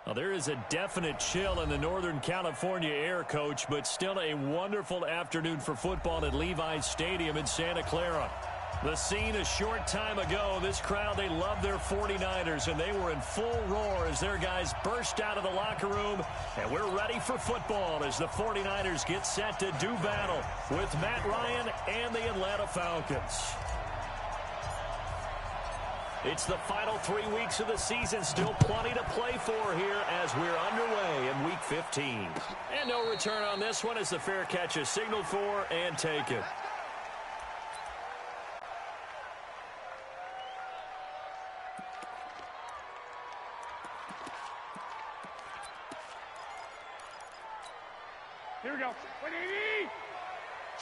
Well, there is a definite chill in the Northern California air, Coach, but still a wonderful afternoon for football at Levi's Stadium in Santa Clara. The scene a short time ago, this crowd, they love their 49ers, and they were in full roar as their guys burst out of the locker room, and we're ready for football as the 49ers get set to do battle with Matt Ryan and the Atlanta Falcons. It's the final 3 weeks of the season. Still plenty to play for here as we're underway in Week 15. And no return on this one as the fair catch is signaled for and taken. Here we go. 180.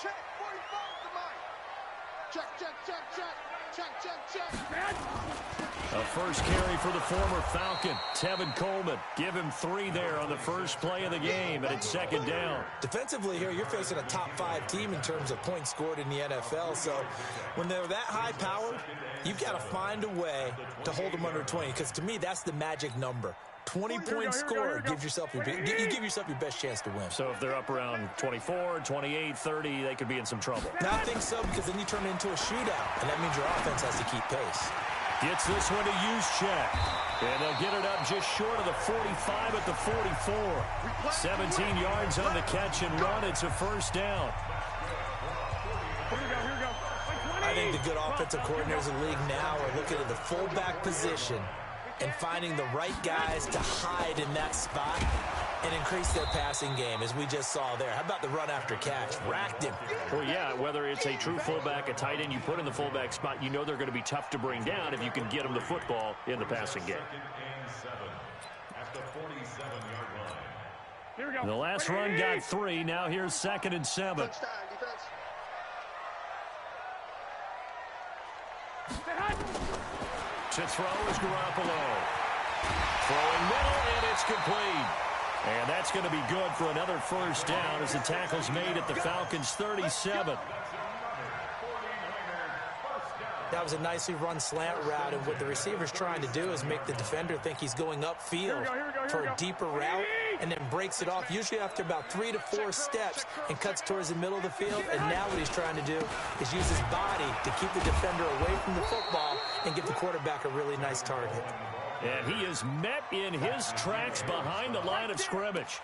Check. 45 to mine. Check. A first carry for the former Falcon, Tevin Coleman. Give him 3 there on the first play of the game, and it's second down. Defensively here, you're facing a top-5 team in terms of points scored in the NFL. So when they're that high-powered, you've got to find a way to hold them under 20, because to me, that's the magic number. 20 points scored gives yourself you give yourself your best chance to win. So if they're up around 24, 28, 30, they could be in some trouble. Now, I think so, because then you turn it into a shootout, and that means your offense has to keep pace. Gets this one to Juszczyk. And they'll get it up just short of the 45 at the 44. 17 yards on the catch and run. It's a first down. Here we go. I think the good offensive coordinators in the league now are looking at the fullback position and finding the right guys to hide in that spot and increase their passing game, as we just saw there. How about the run after catch? Racked him. Well, yeah, whether it's a true fullback, a tight end you put in the fullback spot, you know they're going to be tough to bring down if you can get them the football in the passing game. Here we go. The last run got 3. Now here's 2nd and 7. Touchdown, defense. To throw is Garoppolo. Throwing middle, and it's complete. And that's going to be good for another first down as the tackle's made at the Falcons' 37. That was a nicely run slant route, and what the receiver's trying to do is make the defender think he's going upfield for a deeper route, and then breaks it off, usually after about 3 to 4 steps, and cuts towards the middle of the field. And now what he's trying to do is use his body to keep the defender away from the football and give the quarterback a really nice target. And he is met in his tracks behind the line of scrimmage.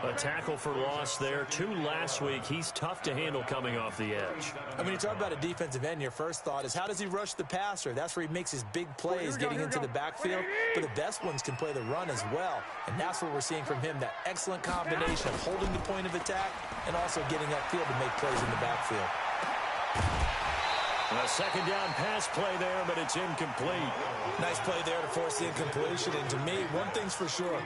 A tackle for loss there. 2 last week. He's tough to handle coming off the edge. I mean, you talk about a defensive end, your first thought is, how does he rush the passer? That's where he makes his big plays, getting into the backfield. But the best ones can play the run as well. And that's what we're seeing from him, that excellent combination of holding the point of attack and also getting upfield to make plays in the backfield. A second down pass play there, but it's incomplete. Nice play there to force the incompletion. And to me, one thing's for sure.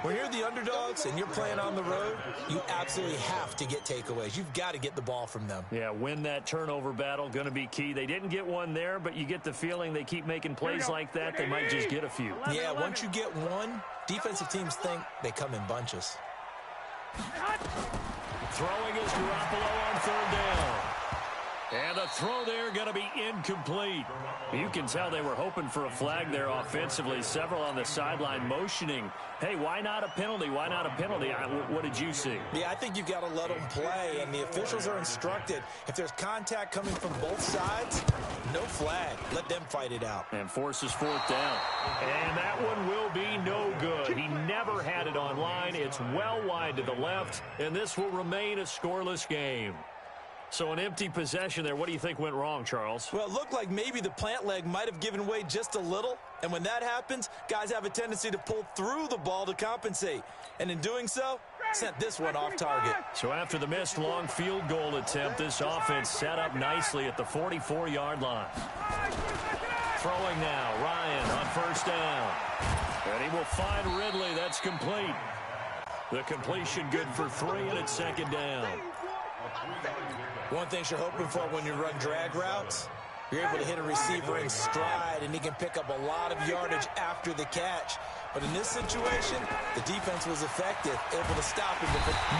When you're the underdogs and you're playing on the road, you absolutely have to get takeaways. You've got to get the ball from them. Yeah, win that turnover battle, going to be key. They didn't get one there, but you get the feeling they keep making plays like that, they might just get a few. Yeah, once you get one, defensive teams think they come in bunches. Throwing is Garoppolo on 3rd down. And a throw there going to be incomplete. You can tell they were hoping for a flag there offensively. Several on the sideline motioning, hey, why not a penalty? Why not a penalty? What did you see? Yeah, I think you've got to let them play, and the officials are instructed, if there's contact coming from both sides, no flag. Let them fight it out. And forces 4th down. And that one will be no good. He never had it on line. It's well wide to the left, and this will remain a scoreless game. So an empty possession there. What do you think went wrong, Charles? Well, it looked like maybe the plant leg might have given way just a little. And when that happens, guys have a tendency to pull through the ball to compensate. And in doing so, sent this one off target. So after the missed long field goal attempt, this offense set up nicely at the 44-yard line. Throwing now, Ryan on first down. And he will find Ridley. That's complete. The completion good for 3, and it's second down. One thing you're hoping for when you run drag routes, you're able to hit a receiver in stride, and he can pick up a lot of yardage after the catch. But in this situation, the defense was effective, able to stop him.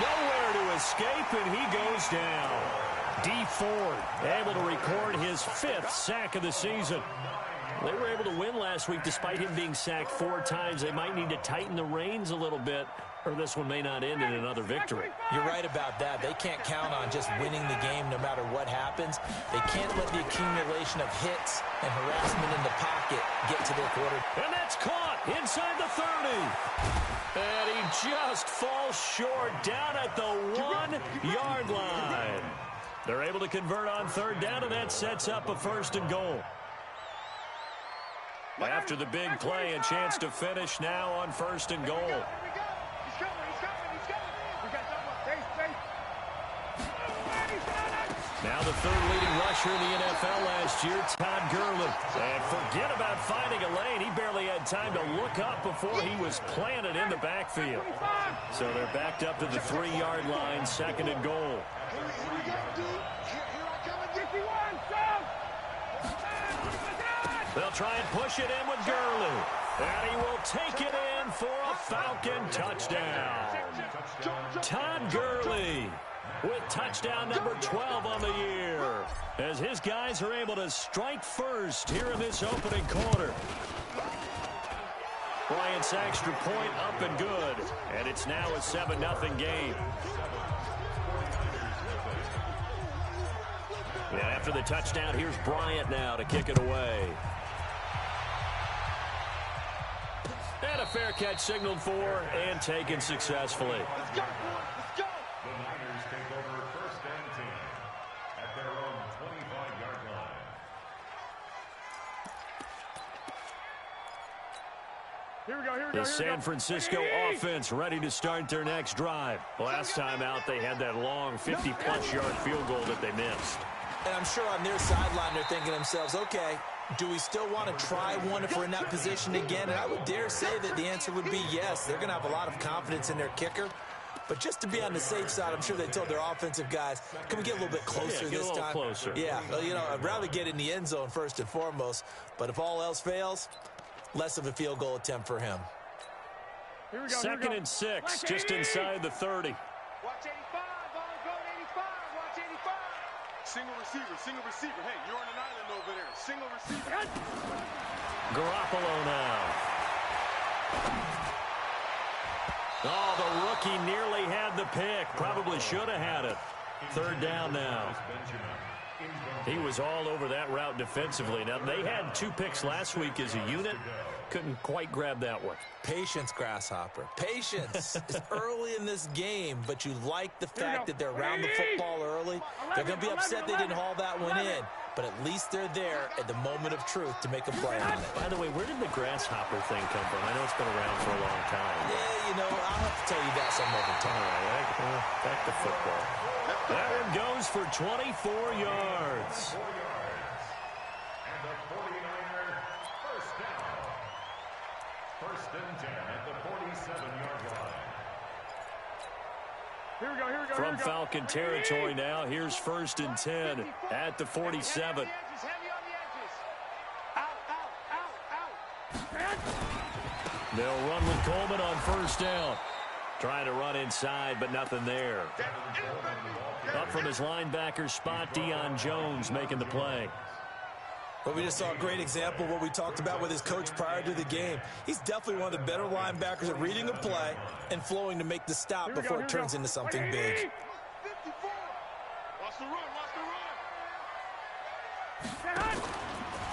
Nowhere to escape, and he goes down. D Ford able to record his 5th sack of the season. They were able to win last week despite him being sacked 4 times. They might need to tighten the reins a little bit, or this one may not end in another victory. You're right about that. They can't count on just winning the game no matter what happens. They can't let the accumulation of hits and harassment in the pocket get to their quarter. And that's caught inside the 30. And he just falls short down at the 1-yard line. They're able to convert on third down, and that sets up a 1st and goal. After the big play, a chance to finish now on 1st and goal. Now the 3rd leading rusher in the NFL last year, Todd Gurley. And forget about finding a lane. He barely had time to look up before he was planted in the backfield. So they're backed up to the 3-yard line, 2nd and goal. They'll try and push it in with Gurley. And he will take it in for a Falcon touchdown. Todd Gurley with touchdown number 12 on the year, as his guys are able to strike first here in this opening quarter. Bryant's extra point up and good, and it's now a 7-0 game. And after the touchdown, here's Bryant now to kick it away. And a fair catch signaled for and taken successfully. Let's go. Let's go. The Niners take over 1st and 10 at their own 25-yard line. Here we go. The San Francisco offense ready to start their next drive. Last time out, they had that long 50-plus yard field goal that they missed. And I'm sure on their sideline they're thinking to themselves, okay, do we still want to try one if we're in that position again? And I would dare say that the answer would be yes. They're going to have a lot of confidence in their kicker. But just to be on the safe side, I'm sure they told their offensive guys, can we get a little bit closer this time? Closer. Yeah, well, you know, I'd rather get in the end zone first and foremost. But if all else fails, less of a field goal attempt for him. Here we go. 2nd and 6, just inside the 30. Watch 85, ball going 85, watch 85. Single receiver. Hey, you're on an island over there. Single receiver. Garoppolo now. Oh, the rookie nearly had the pick. Probably should have had it. 3rd down now. He was all over that route defensively. Now, they had 2 picks last week as a unit. Couldn't quite grab that one. Patience, Grasshopper. Patience. It's early in this game, but you like the fact that they're around the football early. They're going to be upset they didn't haul that one in, but at least they're there at the moment of truth to make a play on it. By the way, where did the Grasshopper thing come from? I know it's been around for a long time. Yeah, you know, I'll have to tell you that some other time. All right, back to football. That one goes for 24 yards. And the 49er, 1st down. 1st and 10 at the 47-yard line. Here we go. From Falcon territory now, here's 1st and 10 at the 47. Heavy on the edges. Out. They'll run with Coleman on 1st down. Trying to run inside, but nothing there. Up from his linebacker spot, Deion Jones making the play. But we just saw a great example of what we talked about with his coach prior to the game. He's definitely one of the better linebackers at reading a play and flowing to make the stop before it turns into something big. 54. Watch the run.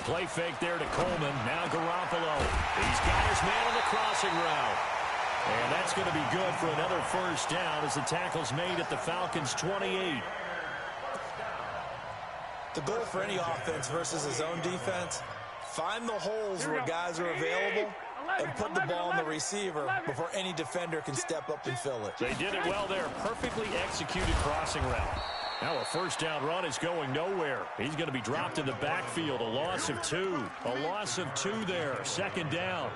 Play fake there to Coleman. Now Garoppolo. He's got his man on the crossing route. And that's going to be good for another 1st down as the tackle's made at the Falcons' 28. The goal for any offense versus a zone defense, find the holes where guys are available and put the ball on the receiver before any defender can step up and fill it. They did it well there. Perfectly executed crossing route. Now a first down run is going nowhere. He's going to be dropped in the backfield. A loss of 2. A loss of 2 there. Second down.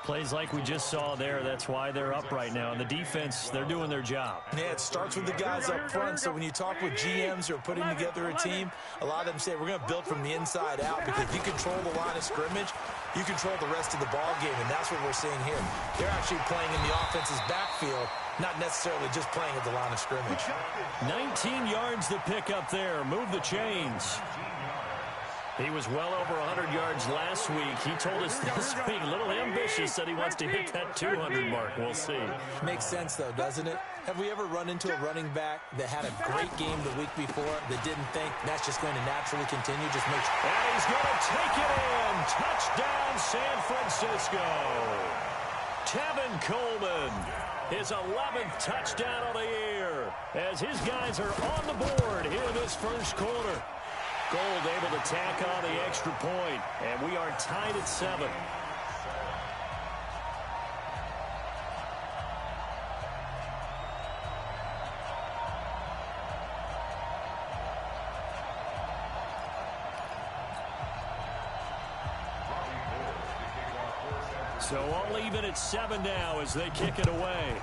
Plays like we just saw there. That's why they're up right now. And the defense, they're doing their job. Yeah, it starts with the guys up front. So when you talk with GMs who are putting together a team, a lot of them say we're going to build from the inside out, because if you control the line of scrimmage, you control the rest of the ball game, and that's what we're seeing here. They're actually playing in the offense's backfield, not necessarily just playing at the line of scrimmage. 19 yards to pick up there. Move the chains. He was well over 100 yards last week. He told us this week, a little ambitious, said he wants to hit that 200 mark. We'll see. Makes sense, though, doesn't it? Have we ever run into a running back that had a great game the week before that didn't think that's just going to naturally continue? Just make sure. And he's going to take it in. Touchdown, San Francisco. Tevin Coleman, his 11th touchdown of the year, as his guys are on the board here in this first quarter. Gold able to tack on the extra point, and we are tied at 7. So all even at 7 now as they kick it away.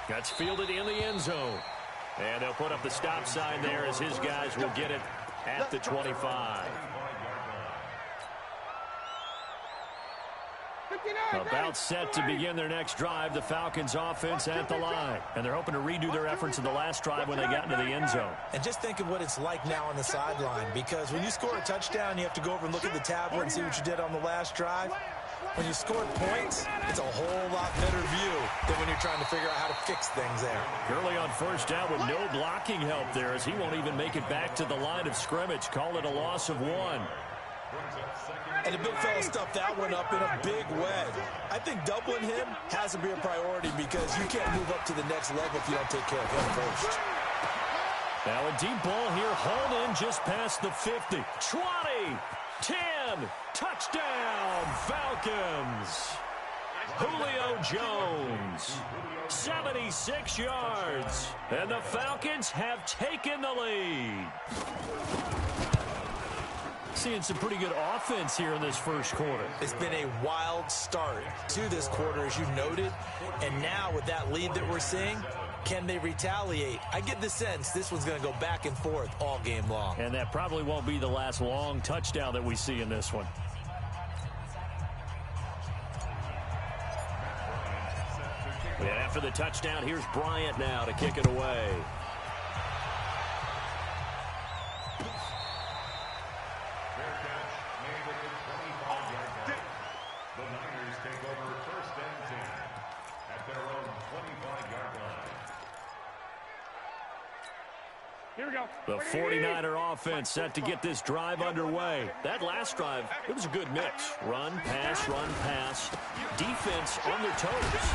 That's fielded in the end zone. And they'll put up the stop sign there as his guys will get it at the 25. About set to begin their next drive, the Falcons offense at the line. And they're hoping to redo their efforts in the last drive when they got into the end zone. And just think of what it's like now on the sideline, because when you score a touchdown, you have to go over and look at the tablet and see what you did on the last drive. When you score points, it's a whole lot better view than when you're trying to figure out how to fix things there. Gurley on first down with no blocking help there, as he won't even make it back to the line of scrimmage. Call it a loss of 1. And the big fella stuffed that one up in a big way. I think doubling him has to be a priority, because you can't move up to the next level if you don't take care of him first. Now a deep ball here, hauled in just past the 50. 20, 10, touchdown, Falcons. Julio Jones, 76 yards, and the Falcons have taken the lead. Seeing some pretty good offense here in this first quarter. It's been a wild start to this quarter, as you noted, and now with that lead that we're seeing, can they retaliate? I get the sense this one's going to go back and forth all game long. And that probably won't be the last long touchdown that we see in this one. And after the touchdown, here's Bryant now to kick it away. The Niners take over first and 10 at their own 25-yard line. Here we go. The 49er offense set to get this drive underway. That last drive, it was a good mix. Run, pass, defense on their toes.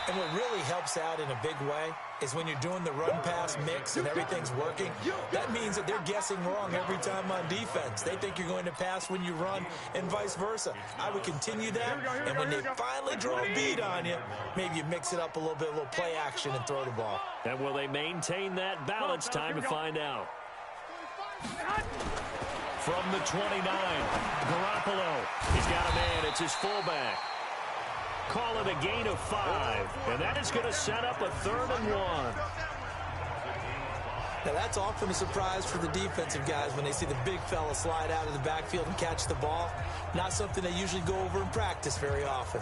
And what really helps out in a big way is when you're doing the run-pass mix and everything's working, that means that they're guessing wrong every time on defense. They think you're going to pass when you run and vice versa. I would continue that, and when they finally draw a bead on you, maybe you mix it up a little bit, a little play action, and throw the ball. And will they maintain that balance? Time to find out. From the 29, Garoppolo. He's got a man. It's his fullback. Call it a gain of 5, and that is going to set up a 3rd and 1. Now that's often a surprise for the defensive guys when they see the big fella slide out of the backfield and catch the ball. Not something they usually go over in practice very often.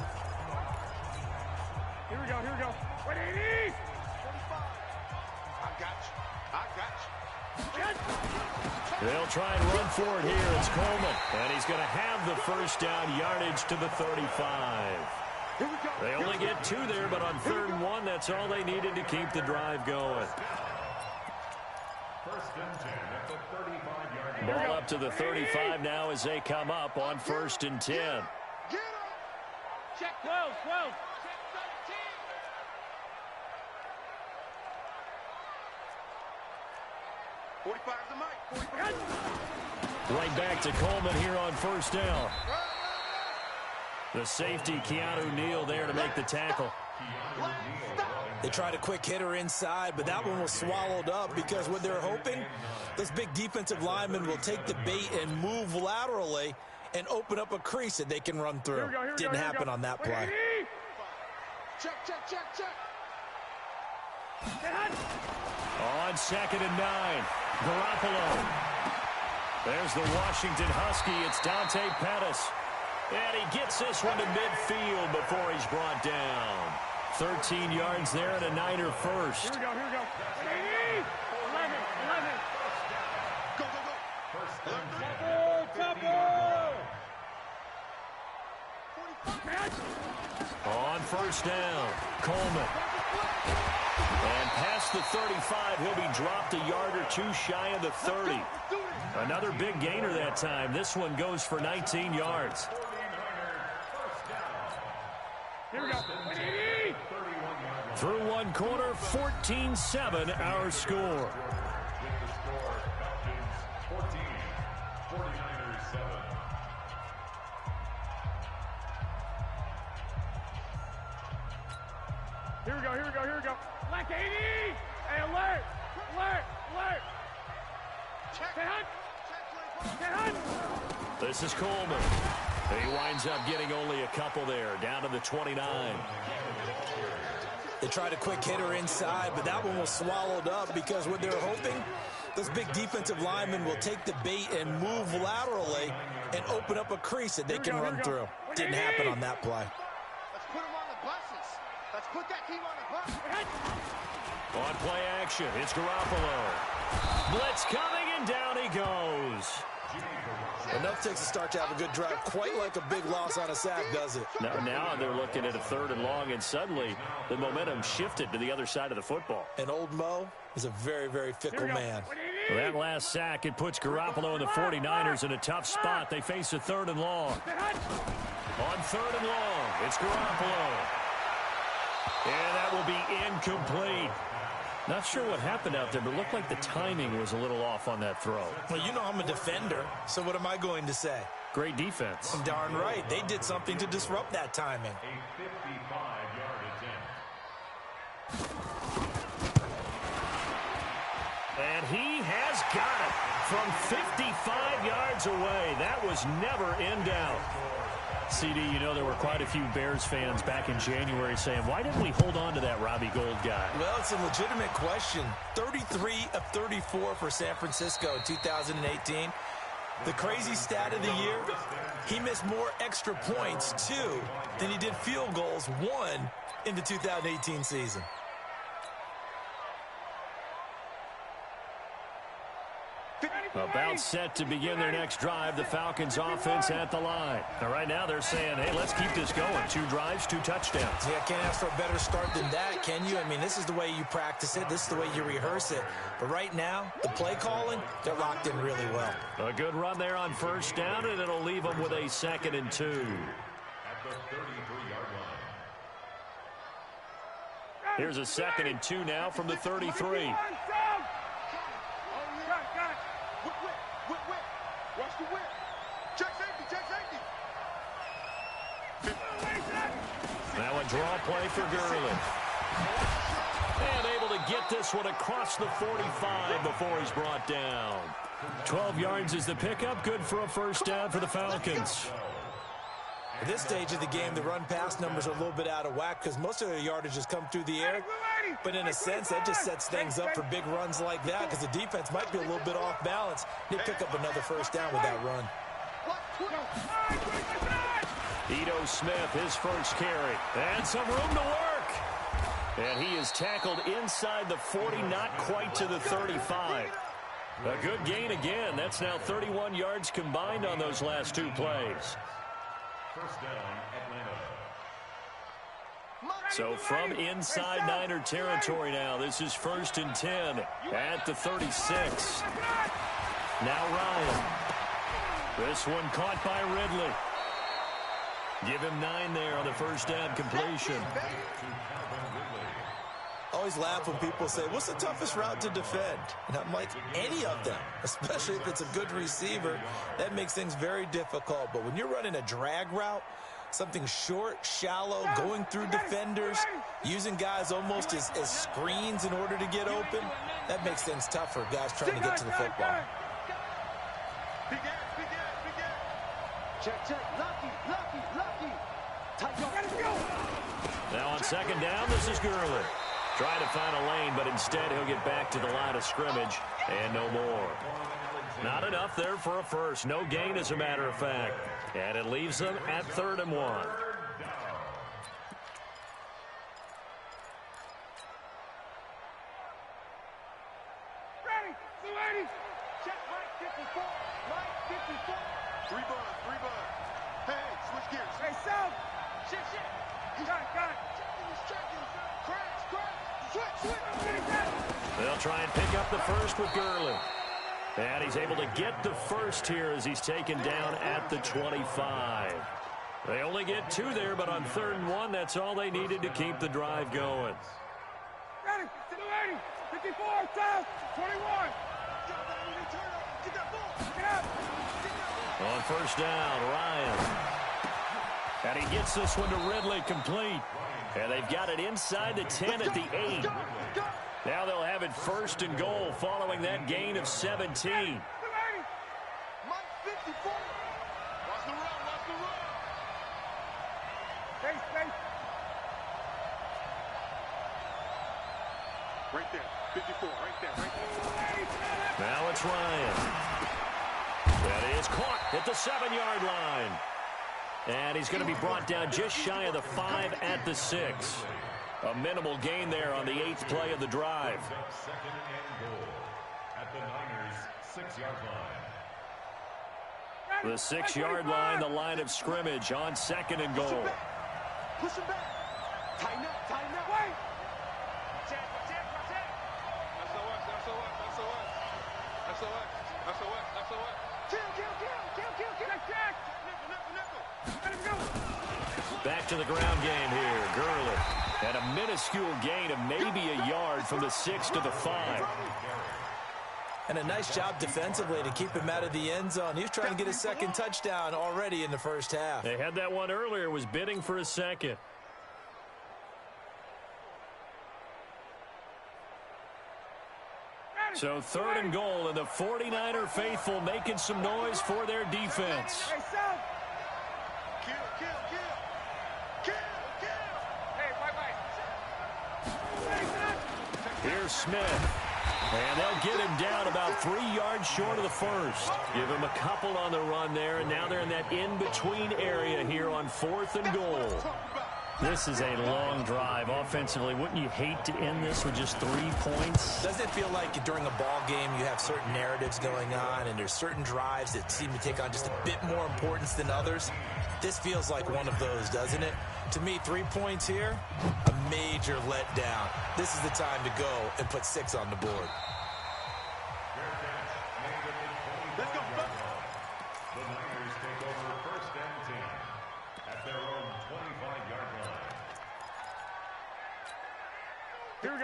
Here we go. 180. I got you. They'll try and run for it here. It's Coleman, and he's going to have the first down, yardage to the 35. They only get 2 there, but on 3rd and 1, that's all they needed to keep the drive going. First and 10 at the 35-yard line. Ball up to the 35 now as they come up on 1st and 10. Check 12. Check 13. 45 the mic. 45. Right back to Coleman here on first down. The safety, Keanu Neal, there to make the tackle. They tried a quick hitter inside, but that one was swallowed up because what they're hoping, this big defensive lineman will take the bait and move laterally and open up a crease that they can run through. Didn't happen on that play. Check. On 2nd and 9, Garoppolo. There's the Washington Husky. It's Dante Pettis. And he gets this one to midfield before he's brought down. 13 yards there and a Niner first. Here we go. 11. Go. On first down, Coleman. And past the 35, he'll be dropped a yard or two shy of the 30. Another big gainer that time. This one goes for 19 yards. Here we go. Through one quarter, 14-7 our score. With the score, Falcons 14, 49ers 7. Here we go. Black 80. Hey, alert. Check. This is Coleman. He winds up getting only a couple there, down to the 29. They tried a quick hitter inside, but that one was swallowed up because what they're hoping, this big defensive lineman will take the bait and move laterally and open up a crease that they can run through. Didn't happen on that play. Let's put him on the buses. Let's put that team on the bus. On play action, it's Garoppolo. Blitz coming, and down he goes. Enough takes a start to have a good drive. Quite like a big loss on a sack, does it? Now they're looking at a 3rd and long, and suddenly the momentum shifted to the other side of the football. And old Mo is a very, very fickle man. Well, that last sack, it puts Garoppolo and the 49ers in a tough spot. They face a 3rd and long. On 3rd and long, it's Garoppolo. And that will be incomplete. Not sure what happened out there, but it looked like the timing was a little off on that throw. Well, you know I'm a defender, so what am I going to say? Great defense. Darn right. They did something to disrupt that timing. A 55-yard attempt. And he has got it from 55 yards away. That was never in doubt. CD, you know there were quite a few Bears fans back in January saying, why didn't we hold on to that Robbie Gould guy? Well, it's a legitimate question. 33 of 34 for San Francisco in 2018. The crazy stat of the year, he missed more extra points, 2, than he did field goals, 1, in the 2018 season. About set to begin their next drive, the Falcons offense at the line. Now, right now they're saying, hey, let's keep this going. 2 drives, 2 touchdowns. Yeah, can't ask for a better start than that, can you? I mean, this is the way you practice it. This is the way you rehearse it. But right now, the play calling, they're locked in really well. A good run there on first down, and it'll leave them with a 2nd and 2. At the 33-yard line. Here's a 2nd and 2 now from the 33. Watch the whip. Check safety. Now a draw play for Gurley. And able to get this one across the 45 before he's brought down. 12 yards is the pickup. Good for a first down for the Falcons. At this stage of the game, the run-pass numbers are a little bit out of whack because most of their yardage has come through the air. But in a sense, that just sets things up for big runs like that because the defense might be a little bit off balance. They pick up another first down with that run. Ito Smith, his first carry. And some room to work. And he is tackled inside the 40, not quite to the 35. A good gain again. That's now 31 yards combined on those last 2 plays. First down, Atlanta. So from inside Niner territory now, this is 1st and 10 at the 36. Now Ryan. This one caught by Ridley. Give him 9 there on the first down completion. Oh, always laugh when people say, what's the toughest route to defend? And I'm like, any of them, especially if it's a good receiver. That makes things very difficult. But when you're running a drag route, something short, shallow, going through defenders, using guys almost as screens in order to get open, that makes things tough for guys trying to get to the football. Check, lucky. Now on second down, this is Gurley. Trying to find a lane, but instead he'll get back to the line of scrimmage and no more. Not enough there for a first. No gain, as a matter of fact. And it leaves them at 3rd and 1. Ready, 280. Check, right 54. Right 54. 3 buns. Hey, switch gears. Hey, South. Shit. Got it. Switch. They'll try and pick up the first with Gurley. And he's able to get the first here as he's taken down at the 25. They only get 2 there, but on 3rd and 1, that's all they needed to keep the drive going. Ready, 280. 54, South. 21. Get that ball. Get out. On first down, Ryan. And he gets this one to Ridley complete. And they've got it inside the 10 at the 8. Now they'll have it 1st and goal following that gain of 17. Mike 54. Watch the run. Space. Right there. 54. Right there. Now it's Ryan. That is caught at the 7-yard line. And he's going to be brought down just shy of the 5 at the 6. A minimal gain there on the 8th play of the drive. Second and goal at the Niners' 6-yard line. The 6-yard line, the line of scrimmage on 2nd and goal. Push him back. Tighten up. Wait. Check. SOS. Kill. Jack. Nickel. Let him go. Back to the ground game here. Gurley. And a minuscule gain of maybe a yard from the 6 to the 5. And a nice job defensively to keep him out of the end zone. He was trying to get his 2nd touchdown already in the first half. They had that one earlier, was bidding for a 2nd. So 3rd and goal, and the 49er faithful making some noise for their defense. Hey, South. Kill. Hey, Here's Smith. And they'll get him down about 3 yards short of the first. Give him a couple on the run there, and now they're in that in-between area here on 4th and goal. This is a long drive offensively. Wouldn't you hate to end this with just 3 points? Doesn't it feel like during a ball game you have certain narratives going on and there's certain drives that seem to take on just a bit more importance than others? This feels like one of those, doesn't it? To me, 3 points here, a major letdown. This is the time to go and put 6 on the board. Let's go. The Niners take over 1st and 10 at their own 25-yard line.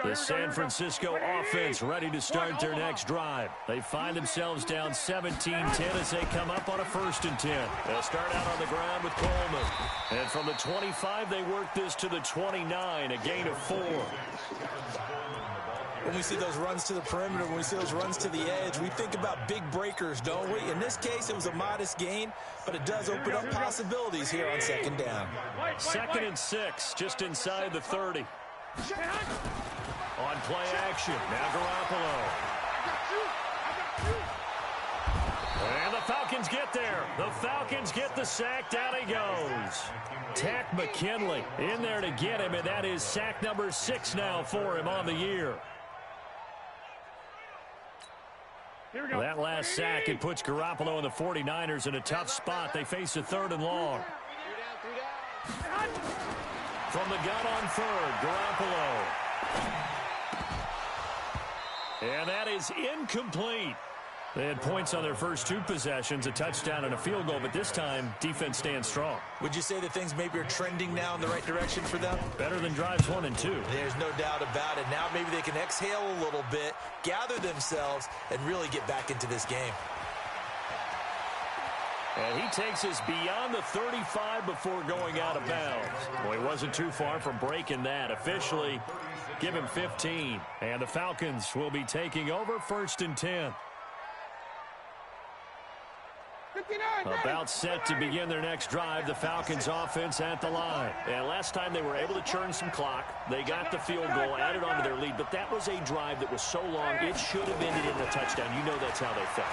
The San Francisco offense ready to start their next drive. They find themselves down 17-10 as they come up on a 1st and 10. They'll start out on the ground with Coleman. And from the 25, they work this to the 29, a gain of 4. When we see those runs to the perimeter, when we see those runs to the edge, we think about big breakers, don't we? In this case, it was a modest gain, but it does open up possibilities here on 2nd down. 2nd and 6, just inside the 30. On play action, now Garoppolo. And the Falcons get there. The Falcons get the sack. Down he goes. Tack McKinley in there to get him, and that is sack number 6 now for him on the year. That last sack, it puts Garoppolo and the 49ers in a tough spot. They face a 3rd and long. From the gun on 3rd, Garoppolo. And that is incomplete. They had points on their first 2 possessions, a touchdown and a field goal, but this time, defense stands strong. Would you say that things maybe are trending now in the right direction for them? Better than drives 1 and 2. There's no doubt about it. Now maybe they can exhale a little bit, gather themselves, and really get back into this game. And he takes us beyond the 35 before going out of bounds. Well, he wasn't too far from breaking that. Officially, give him 15. And the Falcons will be taking over 1st and 10. About set to begin their next drive, the Falcons offense at the line. And last time they were able to churn some clock. They got the field goal, added on to their lead, but that was a drive that was so long, it should have ended in a touchdown. You know that's how they felt.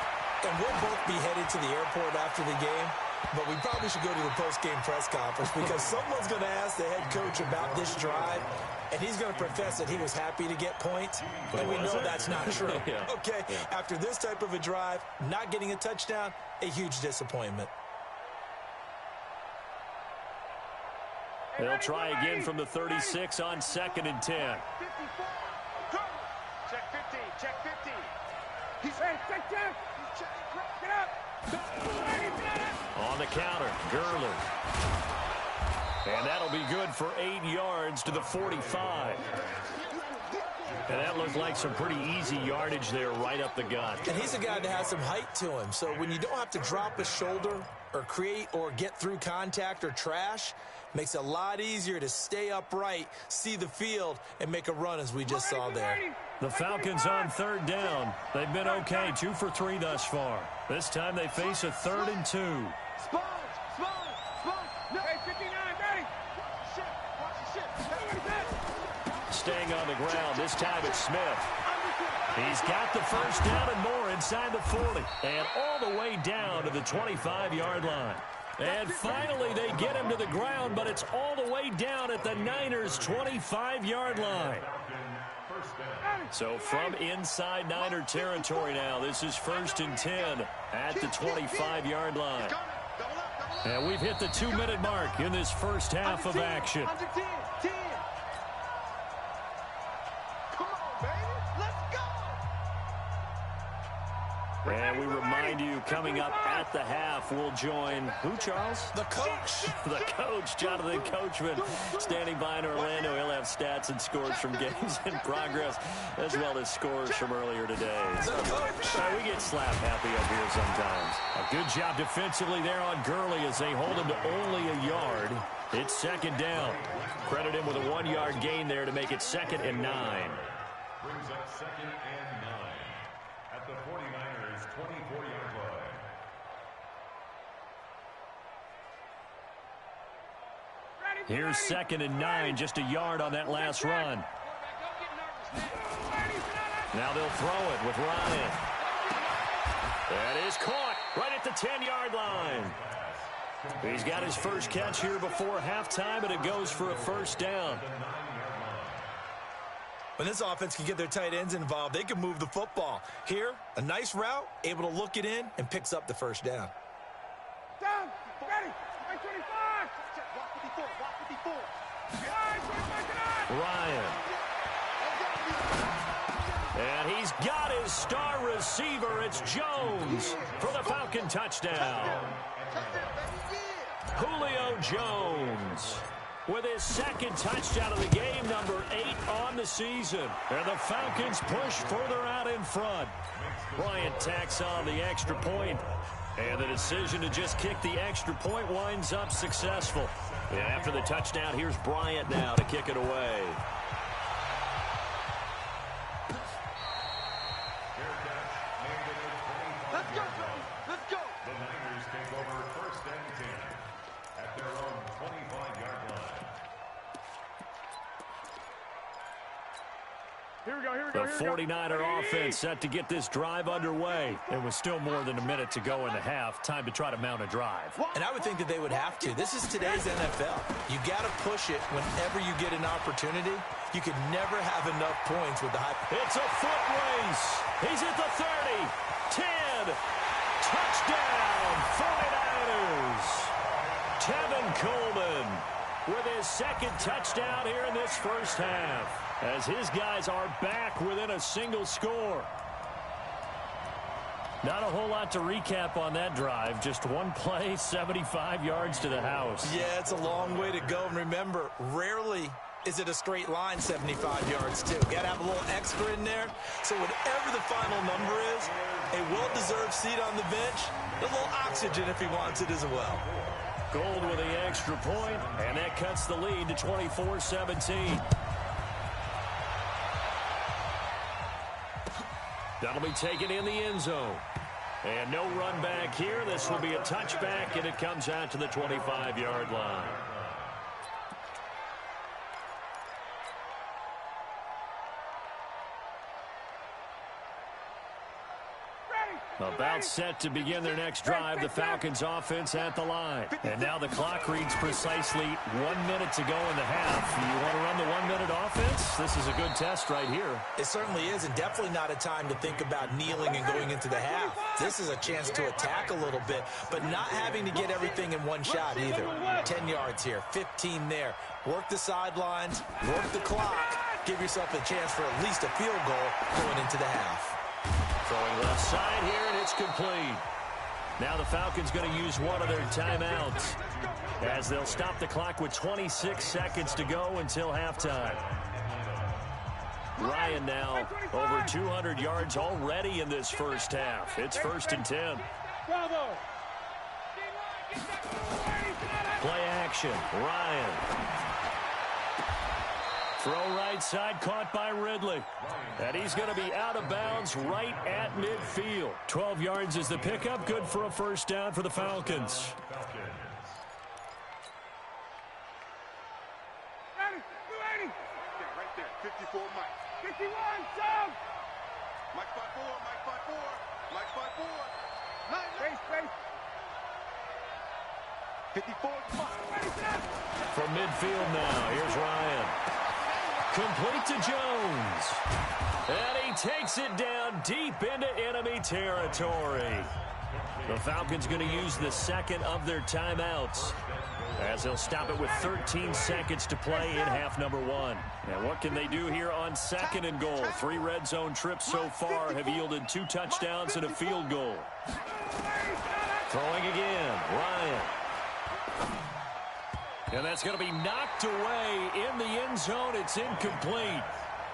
And we'll both be headed to the airport after the game, but we probably should go to the post-game press conference because someone's going to ask the head coach about this drive, and he's going to profess that he was happy to get points, and we know that's not true. Okay, after this type of a drive, not getting a touchdown, a huge disappointment. They'll try again from the 36 on 2nd and 10. 54. Check 15. Check 15. He's check. Get up. On the counter, Gurley. And that'll be good for 8 yards to the 45. And that looked like some pretty easy yardage there right up the gut. And he's a guy that has some height to him. So when you don't have to drop a shoulder or create or get through contact or trash, makes it a lot easier to stay upright, see the field, and make a run as we just saw there. The Falcons on 3rd down. They've been okay, 2 for 3 thus far. This time they face a 3rd and 2. Sponge. No. Hey, 59, ready. Watch the shit. Staying on the ground, this time it's Smith. He's got the 1st down and more inside the 40. And all the way down to the 25-yard line. And finally they get him to the ground, but it's all the way down at the Niners' 25-yard line. So from inside Niner territory now, this is 1st and 10 at the 25-yard line. And we've hit the 2-minute mark in this first half of action. 110. Come on, baby. Let's go. And we remind you, coming up at the half, we'll join who, Charles? The coach. The coach, Jonathan Coachman, standing by in Orlando. He'll have stats and scores from games in progress, as well as scores from earlier today. So, we get slap happy up here sometimes. A good job defensively there on Gurley as they hold him to only a yard. It's 2nd down. Credit him with a 1-yard gain there to make it 2nd and 9. Brings up 2nd and 9 at the 49ers' 24-yard line. Here's 2nd and 9, just a yard on that last run. Now they'll throw it with Ryan. That is caught right at the 10-yard line. He's got his first catch here before halftime, and it goes for a 1st down. When this offense can get their tight ends involved, they can move the football. Here, a nice route, able to look it in, and picks up the 1st down. Down. Ready. 25. Block 54. Ryan. And he's got his star receiver. It's Jones for the Falcon touchdown. Julio Jones with his 2nd touchdown of the game, number 8 on the season. And the Falcons push further out in front. Bryant tacks on the extra point. And the decision to just kick the extra point winds up successful. And after the touchdown, here's Bryant now to kick it away. Let's go. The Niners take over 1st and 10 at their own 25-yard line. Here we go. The 49er offense set to get this drive underway. It was still more than a minute to go in the half. Time to try to mount a drive. And I would think that they would have to. This is today's NFL. You got to push it whenever you get an opportunity. You could never have enough points with the high. It's a foot race. He's at the 30, 10, touchdown, 49ers. Tevin Coleman with his 2nd touchdown here in this first half, as his guys are back within a single score. Not a whole lot to recap on that drive. Just one play, 75 yards to the house. Yeah, it's a long way to go. And remember, rarely is it a straight line 75 yards, too. Got to have a little extra in there. So whatever the final number is, a well-deserved seat on the bench, a little oxygen if he wants it as well. Gold with the extra point, and that cuts the lead to 24-17. That'll be taken in the end zone. And no run back here. This will be a touchback, and it comes out to the 25-yard line. About set to begin their next drive, the Falcons offense at the line. And now the clock reads precisely 1 minute to go in the half. You want to run the 1 minute offense? This is a good test right here. It certainly is, and definitely not a time to think about kneeling and going into the half. This is a chance to attack a little bit, but not having to get everything in one shot either. 10 yards here, 15 there. Work the sidelines, work the clock. Give yourself a chance for at least a field goal going into the half. Throwing left side here, and it's complete. Now the Falcons going to use one of their timeouts as they'll stop the clock with 26 seconds to go until halftime. Ryan now over 200 yards already in this first half. It's 1st and 10. Play action. Ryan. Throw right side, caught by Ridley. And he's going to be out of bounds right at midfield. 12 yards is the pickup. Good for a first down for the Falcons. Right there, 54 Mike. 51, Sam! Mike 5-4, Mike 5-4, Mike 5-4. 9, space. 54, Mike. From midfield now, here's Ryan. Complete to Jones. And he takes it down deep into enemy territory. The Falcons going to use the second of their timeouts as they'll stop it with 13 seconds to play in half number 1. And what can they do here on 2nd and goal? 3 red zone trips so far have yielded 2 touchdowns and a field goal. Throwing again, Ryan. And that's going to be knocked away in the end zone. It's incomplete.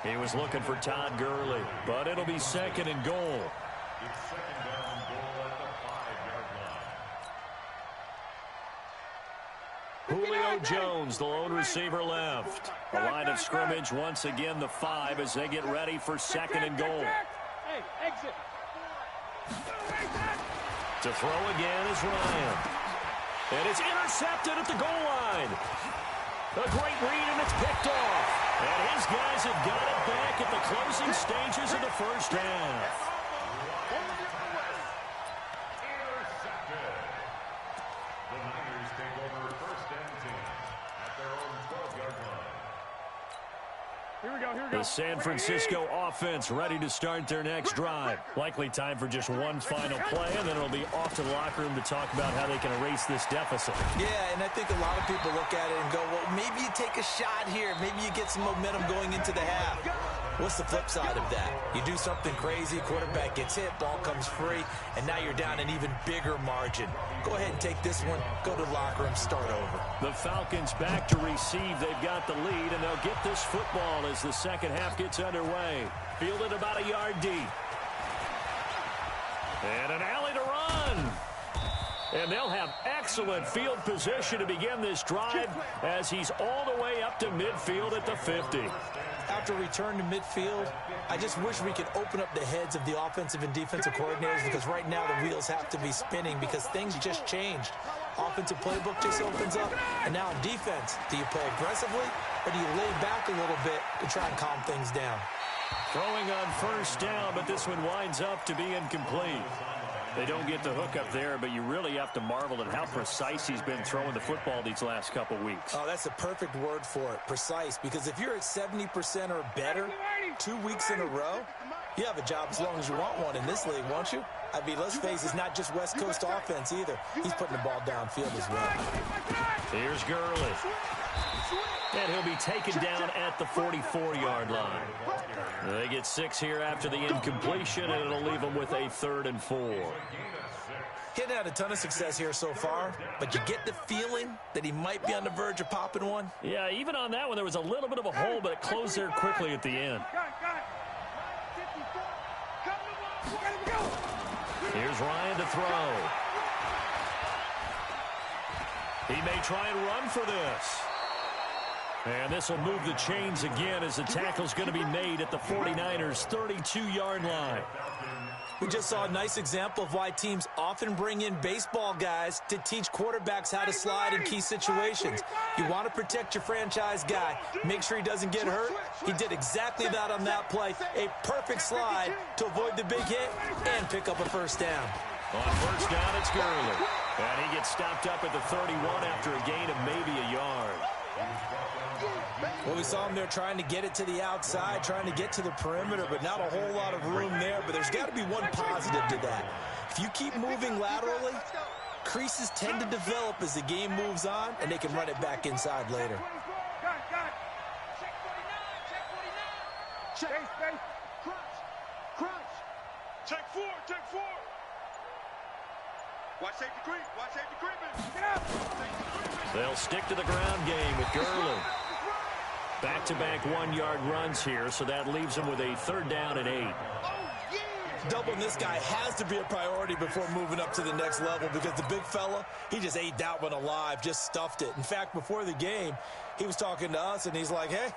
He was looking for Todd Gurley, but it'll be 2nd and goal. It's 2nd down and goal at the 5-yard line. Julio Jones, the lone receiver left. The line of scrimmage, once again, the 5 as they get ready for 2nd and goal. Hey, exit. To throw again is Ryan. And it's intercepted at the goal line. A great read, and it's picked off. And his guys have got it back at the closing stages of the first half. Intercepted. The Niners take over 1st and 10 at their own 12-yard line. Here we go. The San Francisco offense ready to start their next drive. Likely time for just one final play, and then it'll be off to the locker room to talk about how they can erase this deficit. Yeah, and I think a lot of people look at it and go, well, maybe you take a shot here. Maybe you get some momentum going into the half. What's the flip side of that? You do something crazy, quarterback gets hit, ball comes free, and now you're down an even bigger margin. Go ahead and take this one, go to the locker room, start over. The Falcons back to receive. They've got the lead, and they'll get this football as the second half gets underway. Fielded about a yard deep. And an alley to run. And they'll have excellent field position to begin this drive as he's all the way up to midfield at the 50. After return to midfield, I just wish we could open up the heads of the offensive and defensive coordinators, because right now the wheels have to be spinning because things just changed. Offensive playbook just opens up, and now on defense, do you play aggressively or do you lay back a little bit to try and calm things down? Throwing on first down, but this one winds up to be incomplete. They don't get the hook up there, but you really have to marvel at how precise he's been throwing the football these last couple weeks. Oh, that's the perfect word for it, precise, because if you're at 70% or better 2 weeks in a row, you have a job as long as you want one in this league, won't you? I mean, let's face it, it's not just West Coast offense either. He's putting the ball downfield as well. Here's Gurley. And he'll be taken down at the 44-yard line. They get 6 here after the incompletion, and it'll leave them with a 3rd and 4. He hadn't had a ton of success here so far, but you get the feeling that he might be on the verge of popping one. Yeah, even on that one, there was a little bit of a hole, but it closed there quickly at the end. Here's Ryan to throw. He may try and run for this. And this will move the chains again as the tackle's going to be made at the 49ers' 32-yard line. We just saw a nice example of why teams often bring in baseball guys to teach quarterbacks how to slide in key situations. You want to protect your franchise guy. Make sure he doesn't get hurt. He did exactly that on that play. A perfect slide to avoid the big hit and pick up a first down. On first down, it's Gurley. And he gets stopped up at the 31 after a gain of maybe a yard. Well, we saw him there trying to get it to the outside, trying to get to the perimeter, but not a whole lot of room there. But there's got to be one positive to that. If you keep moving laterally, creases tend to develop as the game moves on, and they can run it back inside later. Check 4, check 4. Watch safety creep, watch safety creeping. Get out. They'll stick to the ground game with Gurley. Back-to-back 1-yard runs here, so that leaves them with a 3rd down and 8. Doubling this guy has to be a priority before moving up to the next level because the big fella, he just ate that one alive, just stuffed it. In fact, before the game, he was talking to us, and he's like, hey,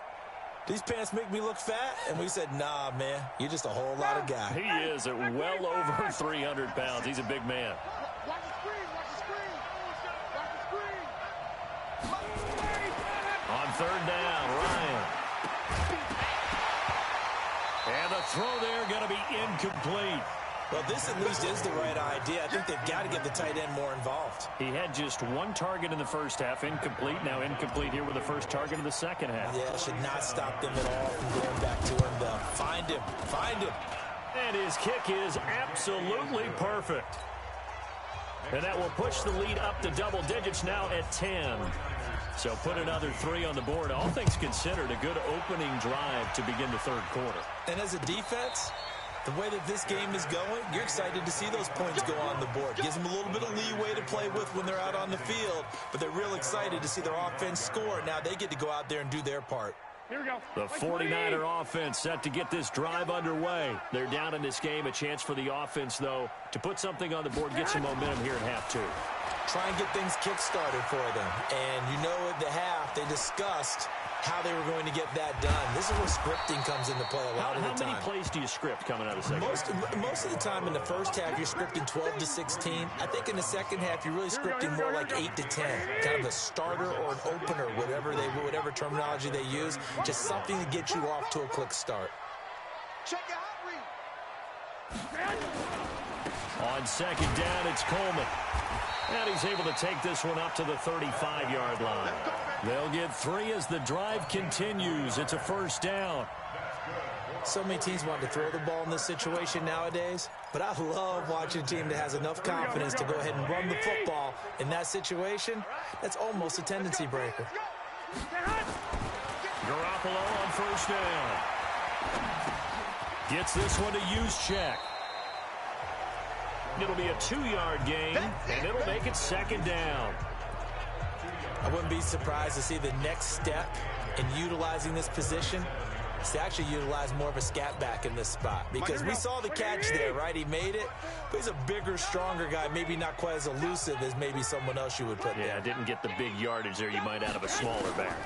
these pants make me look fat? And we said, nah, man, you're just a whole lot of guy. He is at well over 300 pounds. He's a big man. Watch the screen, watch the screen. Watch the screen. On 3rd down, Ryan. And the throw there going to be incomplete. Well, this at least is the right idea. I think they've got to get the tight end more involved. He had just 1 target in the first half, incomplete. Now incomplete here with the first target of the second half. Yeah, should not stop them at all from going back to him, though. Find him. And his kick is absolutely perfect. And that will push the lead up to double digits now at 10. So put another 3 on the board. All things considered, a good opening drive to begin the 3rd quarter. And as a defense, the way that this game is going, you're excited to see those points go on the board. Gives them a little bit of leeway to play with when they're out on the field, but they're real excited to see their offense score. Now they get to go out there and do their part. Here we go. The 49er offense set to get this drive underway. They're down in this game. A chance for the offense, though, to put something on the board, get some momentum here at half 2. Try and get things kick-started for them. And you know at the half, they discussed how they were going to get that done. This is where scripting comes into play a lot of the time. How many plays do you script coming out of second? Most of the time in the first half, you're scripting 12 to 16. I think in the second half, you're really scripting more like 8 to 10. Kind of a starter or an opener, whatever terminology they use. Just something to get you off to a quick start. Check your hot read. On second down, it's Coleman. And he's able to take this one up to the 35-yard line. They'll get 3 as the drive continues. It's a first down. So many teams want to throw the ball in this situation nowadays, but I love watching a team that has enough confidence to go ahead and run the football in that situation. That's almost a tendency breaker. Garoppolo on first down. Gets this one to Juszczyk. It'll be a 2-yard gain, and it'll make it second down. I wouldn't be surprised to see the next step in utilizing this position is to actually utilize more of a scat back in this spot. Because we saw the catch there, right? He made it, but he's a bigger, stronger guy, maybe not quite as elusive as maybe someone else you would put there. Yeah, didn't get the big yardage there you might out of a smaller back.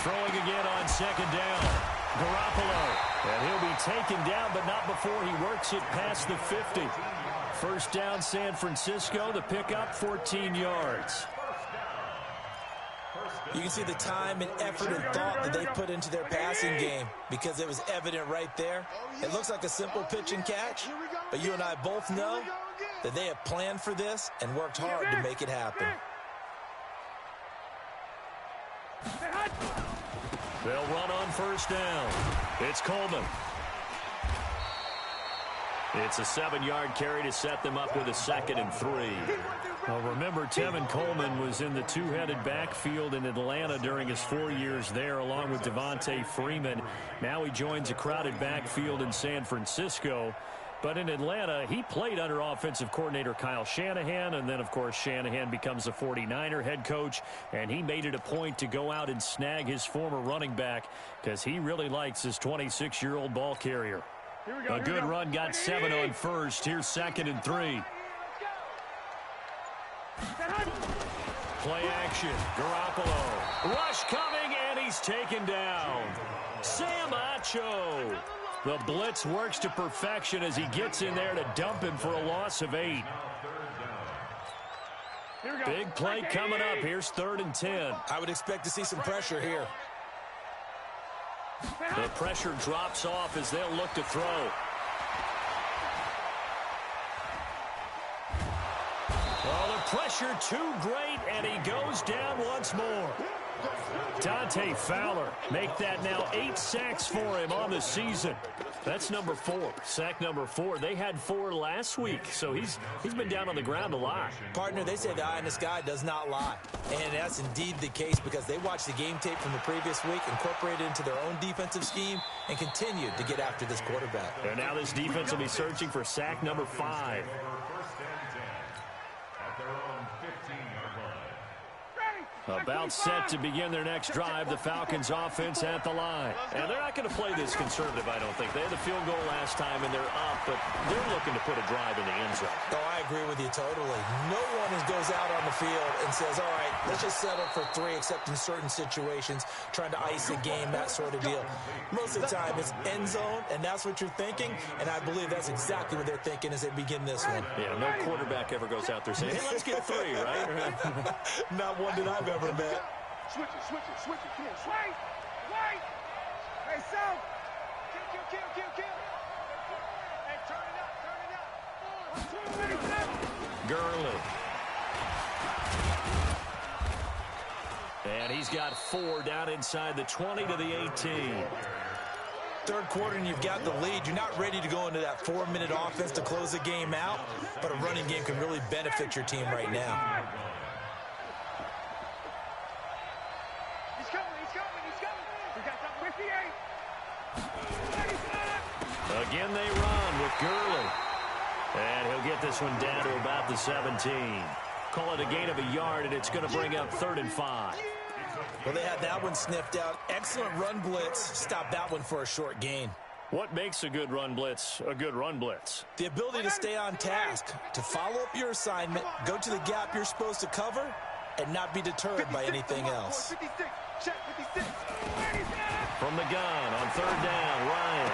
Throwing again on second down. Garoppolo. And he'll be taken down, but not before he works it past the 50. First down, San Francisco. The pickup, 14 yards. You can see the time and effort and thought that they put into their passing game because it was evident right there. It looks like a simple pitch and catch, but you and I both know that they have planned for this and worked hard to make it happen. They'll run on first down. It's Coleman. It's a 7-yard carry to set them up with a 2nd and 3. Well, remember, Tevin Coleman was in the two-headed backfield in Atlanta during his 4 years there, along with Devontae Freeman. Now he joins a crowded backfield in San Francisco. But in Atlanta, he played under offensive coordinator Kyle Shanahan, and then, of course, Shanahan becomes a 49er head coach, and he made it a point to go out and snag his former running back because he really likes his 26-year-old ball carrier. A good run, got 7 on first. Here's 2nd and 3. Play action. Garoppolo. Rush coming, and he's taken down. Sam Acho. The blitz works to perfection as he gets in there to dump him for a loss of 8. Big play coming up. Here's 3rd and 10. I would expect to see some pressure here. The pressure drops off as they'll look to throw. Pressure too great, and he goes down once more. Dante Fowler, make that now 8 sacks for him on the season. That's number 4, sack number 4. They had 4 last week, so he's been down on the ground a lot. Partner, they say the eye in the sky does not lie, and that's indeed the case because they watched the game tape from the previous week, incorporated it into their own defensive scheme, and continued to get after this quarterback. And now this defense will be searching for sack number 5. About set to begin their next drive, the Falcons offense at the line. And they're not going to play this conservative, I don't think. They had the field goal last time, and they're up, but they're looking to put a drive in the end zone. Oh, I agree with you totally. No one goes out on the field and says, all right, let's just settle for 3, except in certain situations, trying to ice a game, that sort of deal. Most of the time, it's end zone, and that's what you're thinking, and I believe that's exactly what they're thinking as they begin this one. Yeah, no quarterback ever goes out there saying, hey, let's get 3, right? Not one that I've ever met. Switch it. Come on, wait. Hey, Sam. Kill. Hey, turn it up. Gurley. And he's got 4 down inside the 20 to the 18. Third quarter and you've got the lead. You're not ready to go into that 4-minute offense to close the game out, but a running game can really benefit your team right now. He's coming. We got that 58. Again, they run with Gurley. And he'll get this one down to about the 17. Call it a gain of a yard, and it's going to bring up 3rd and 5. Well, they had that one sniffed out. Excellent run blitz. Stop that one for a short gain. What makes a good run blitz a good run blitz? The ability to stay on task, to follow up your assignment, go to the gap you're supposed to cover, and not be deterred by anything else. 56. Check 56. From the gun on 3rd down, Ryan.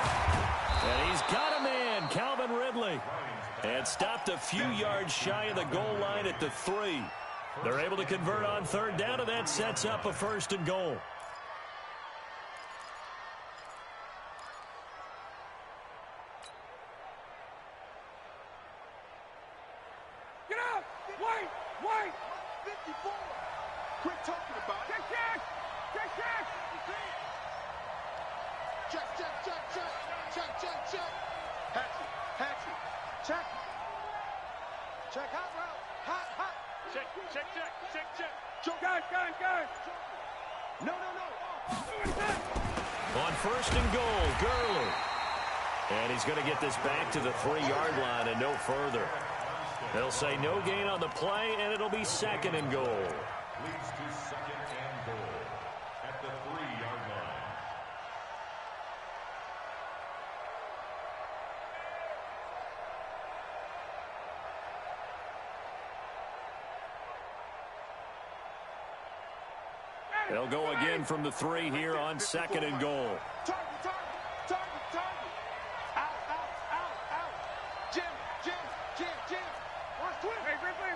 And he's got a man, Calvin Ridley. And stopped a few yards shy of the goal line at the 3. They're able to convert on 3rd down, and that sets up a 1st and goal. Get out! Wait! 54! Quit talking about it! Check! Check! Hatchet! Check, hot route! Hot! Check! Gun! No! On 1st and goal, Gurley. And he's going to get this back to the 3-yard line and no further. They'll say no gain on the play, and it'll be 2nd and goal. Leads to 2nd and goal at the 3-yard line. They'll go again from the 3 here on 2nd and goal. Target! Out! Jim! Watch Twitter! Hey, Ridley!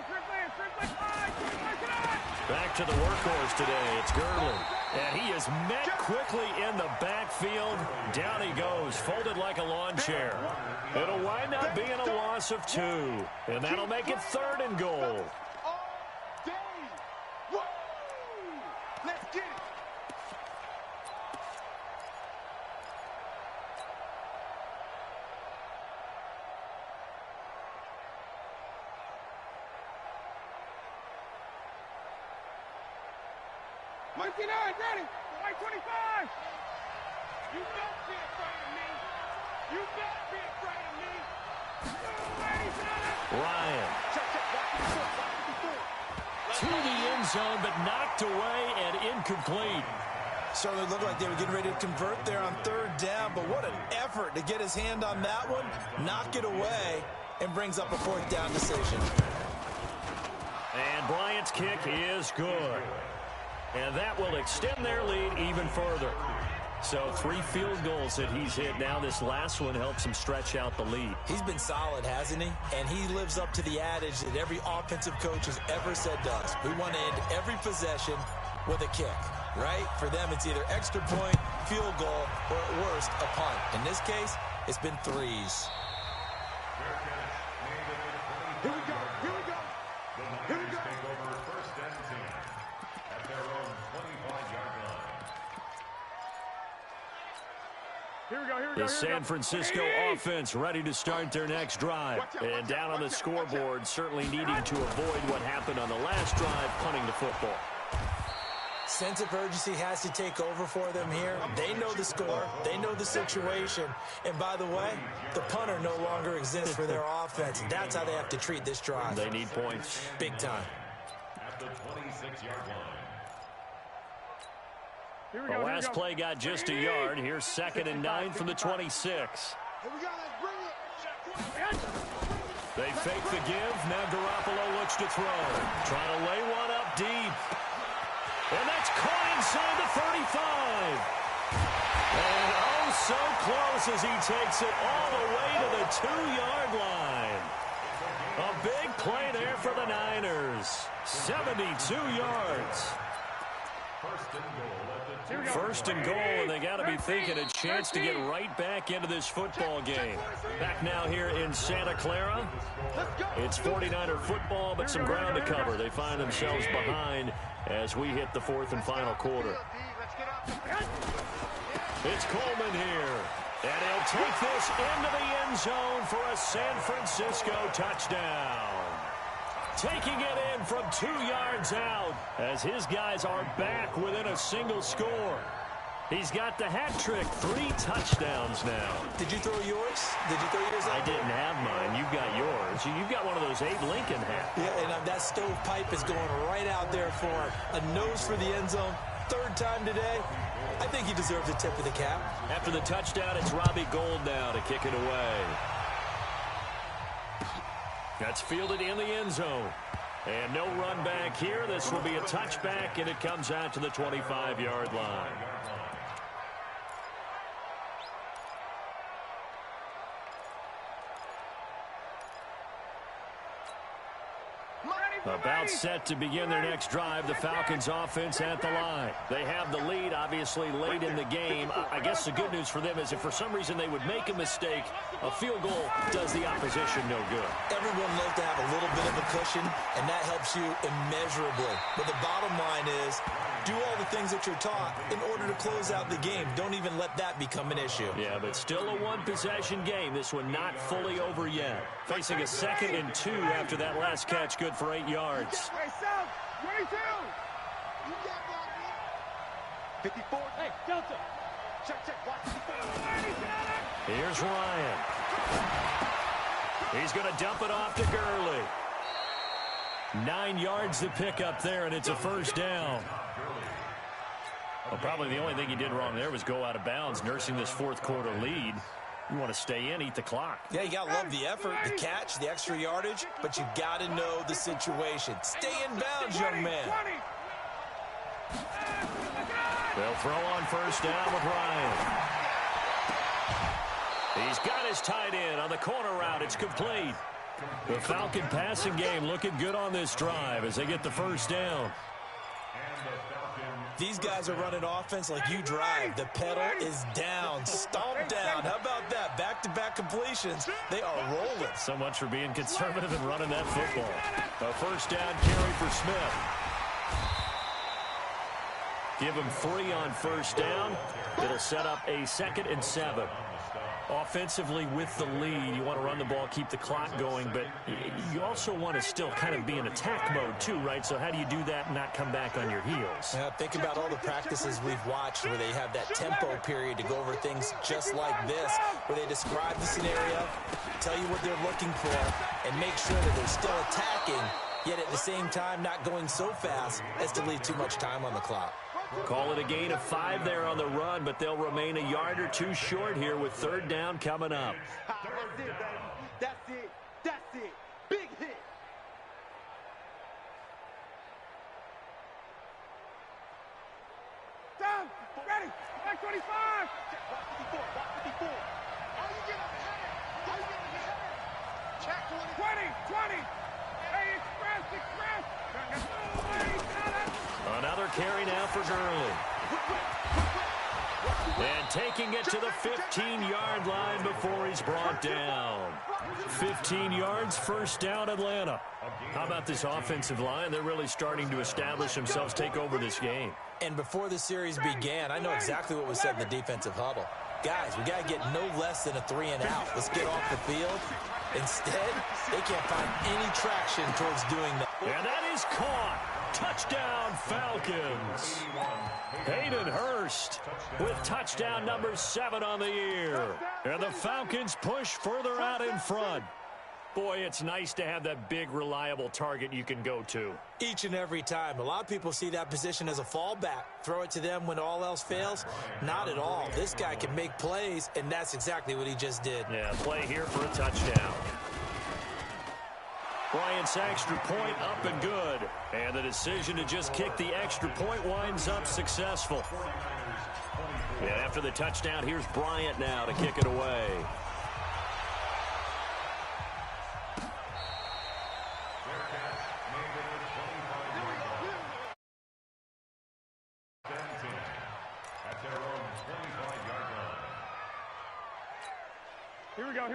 Back to the workhorse today. It's Gurley. And he is met quickly in the backfield. Down he goes, folded like a lawn chair. It'll wind up being a loss of 2. And that'll make it 3rd and goal. Let's get it! Mike 9, ready. Mike 25. You don't be afraid of me. You don't be afraid of me. Ryan. To the end zone, but knocked away and incomplete. Certainly looked like they were getting ready to convert there on third down, but what an effort to get his hand on that one, knock it away, and brings up a fourth down decision. And Bryant's kick is good. And that will extend their lead even further. So 3 field goals that he's hit now. This last one helps him stretch out the lead. He's been solid, hasn't he? And he lives up to the adage that every offensive coach has ever said to us. We want to end every possession with a kick, right? For them, it's either extra point, field goal, or at worst, a punt. In this case, it's been 3s. Here we go. Here we go. Here we go. Take over first and 10 at their own 25-yard line. Here we go. Here we go. The San Francisco offense ready to start their next drive. And down on the scoreboard, certainly needing to avoid what happened on the last drive, punting the football. Sense of urgency has to take over for them here. They know the score. They know the situation. And by the way, the punter no longer exists for their offense. That's how they have to treat this drive. They need points. Big time. At the 26-yard line. The last play got just a yard. Here's 2nd and 9 from the 26. Here we go. Let's bring it. They fake the give. Now Garoppolo looks to throw. Trying to lay one up deep. And that's caught inside the 35. And oh, so close as he takes it all the way to the 2-yard line. A big play there for the Niners. 72 yards. First and goal, and they got to be thinking a chance to get right back into this football game. Back now here in Santa Clara. It's 49er football, but some ground to cover. They find themselves behind as we hit the 4th and final quarter. It's Coleman here. And he'll take this into the end zone for a San Francisco touchdown. Taking it in from 2 yards out as his guys are back within a single score. He's got the hat trick, 3 touchdowns now. Did you throw yours? Did you throw yours out? I didn't have mine. You've got yours. You've got one of those Abe Lincoln hats. Yeah, and that stovepipe is going right out there for a nose for the end zone. 3rd time today. I think he deserves a tip of the cap. After the touchdown, it's Robbie Gould now to kick it away. That's fielded in the end zone. And no run back here. This will be a touchback, and it comes out to the 25-yard line. About set to begin their next drive, the Falcons offense at the line. They have the lead, obviously, late in the game. I guess the good news for them is if for some reason they would make a mistake, a field goal does the opposition no good. Everyone loves to have a little bit of a cushion, and that helps you immeasurably. But the bottom line is, do all the things that you're taught in order to close out the game. Don't even let that become an issue. Yeah, but still a one-possession game. This one not fully over yet. Facing a 2nd and 2 after that last catch, good for 8 yards. Hey, South, 22. You got that, 54. Hey, Delta. Check, check. Watch. Here's Ryan. He's going to dump it off to Gurley. 9 yards to pick up there, and it's a 1st down. Well, probably the only thing he did wrong there was go out of bounds, nursing this 4th quarter lead. You want to stay in, eat the clock. Yeah, you got to love the effort, the catch, the extra yardage, but you got to know the situation. Stay in bounds, young man. They'll throw on 1st down with Ryan. He's got his tight end on the corner route. It's complete. The Falcon passing game looking good on this drive as they get the 1st down. These guys are running offense like you drive. The pedal is down, stomped down. How about that? Back-to-back completions. They are rolling. So much for being conservative and running that football. A 1st down carry for Smith. Give him 3 on 1st down. It'll set up a 2nd and 7. Offensively with the lead, you want to run the ball, keep the clock going, but you also want to still kind of be in attack mode too, right? So how do you do that and not come back on your heels? Yeah, think about all the practices we've watched where they have that tempo period to go over things just like this, where they describe the scenario, tell you what they're looking for, and make sure that they're still attacking, yet at the same time not going so fast as to leave too much time on the clock. Call it a gain of 5 there on the run, but they'll remain a yard or two short here with third down coming up. That's it, baby. That's it. That's it. Big hit. Down. Ready. Line 25. Watch 54. Watch 54. How you get up ahead? How you get up ahead? Check 20. 20. Hey, express. Another carry now for Gurley. And taking it to the 15-yard line before he's brought down. 15 yards, first down, Atlanta. How about this offensive line? They're really starting to establish themselves, take over this game. And before the series began, I know exactly what was said in the defensive huddle. Guys, we got to get no less than a 3 and out. Let's get off the field. Instead, they can't find any traction towards doing that. And that is caught. Touchdown, Falcons. Hayden Hurst with touchdown number 7 on the year. And the Falcons push further out in front. Boy, it's nice to have that big, reliable target you can go to. Each and every time. A lot of people see that position as a fallback. Throw it to them when all else fails. Not at all. This guy can make plays, and that's exactly what he just did. Yeah, play here for a touchdown. Bryant's extra point up and good. And the decision to just kick the extra point winds up successful. And after the touchdown, here's Bryant now to kick it away.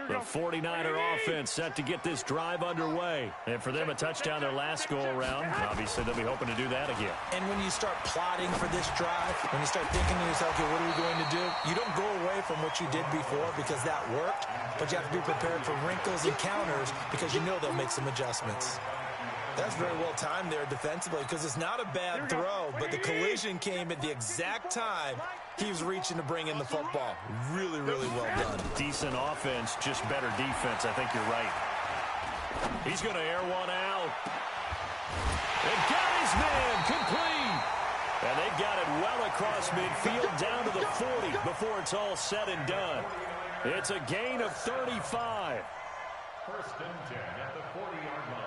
The 49er offense set to get this drive underway. And for them, a touchdown their last go-around. Obviously, they'll be hoping to do that again. And when you start plotting for this drive, when you start thinking to yourself, okay, what are we going to do? You don't go away from what you did before because that worked, but you have to be prepared for wrinkles and counters because you know they'll make some adjustments. That's very well timed there defensively because it's not a bad throw, but the collision came at the exact time he was reaching to bring in the football. Really, really well done. Decent offense, just better defense. I think you're right. He's going to air one out. And got his man complete. And they've got it well across midfield down to the 40 before it's all said and done. It's a gain of 35. First and 10 at the 40-yard line.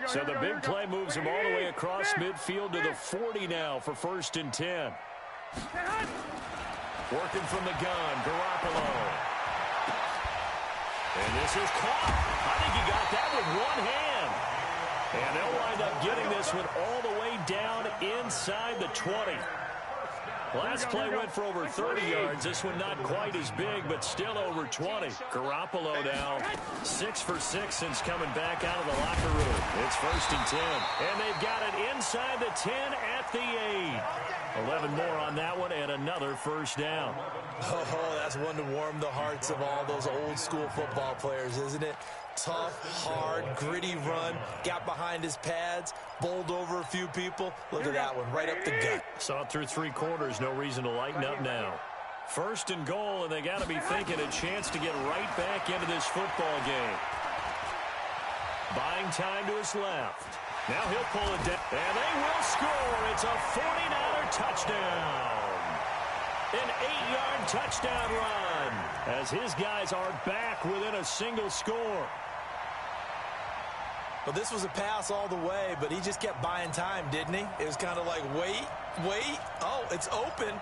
So the big play moves him all the way across midfield to the 40 now for first and 10. Working from the gun, Garoppolo. And this is caught. I think he got that with one hand. And they'll wind up getting this one all the way down inside the 20. Last play went for over 30 yards. This one not quite as big, but still over 20. Garoppolo now 6 for 6 since coming back out of the locker room. It's first and 10. And they've got it inside the 10 at the 8. 11 more on that one and another first down. Oh, that's one to warm the hearts of all those old school football players, isn't it? Tough, hard, gritty run. Got behind his pads, bowled over a few people. Look at that one, right up the gut. Saw it through 3 quarters. No reason to lighten up now. First and goal, and they got to be thinking a chance to get right back into this football game. Buying time to his left. Now he'll pull it down, and they will score. It's a 49er touchdown. An 8-yard touchdown run as his guys are back within a single score. Well, this was a pass all the way, but he just kept buying time, didn't he? It was kind of like, wait. Oh, it's open.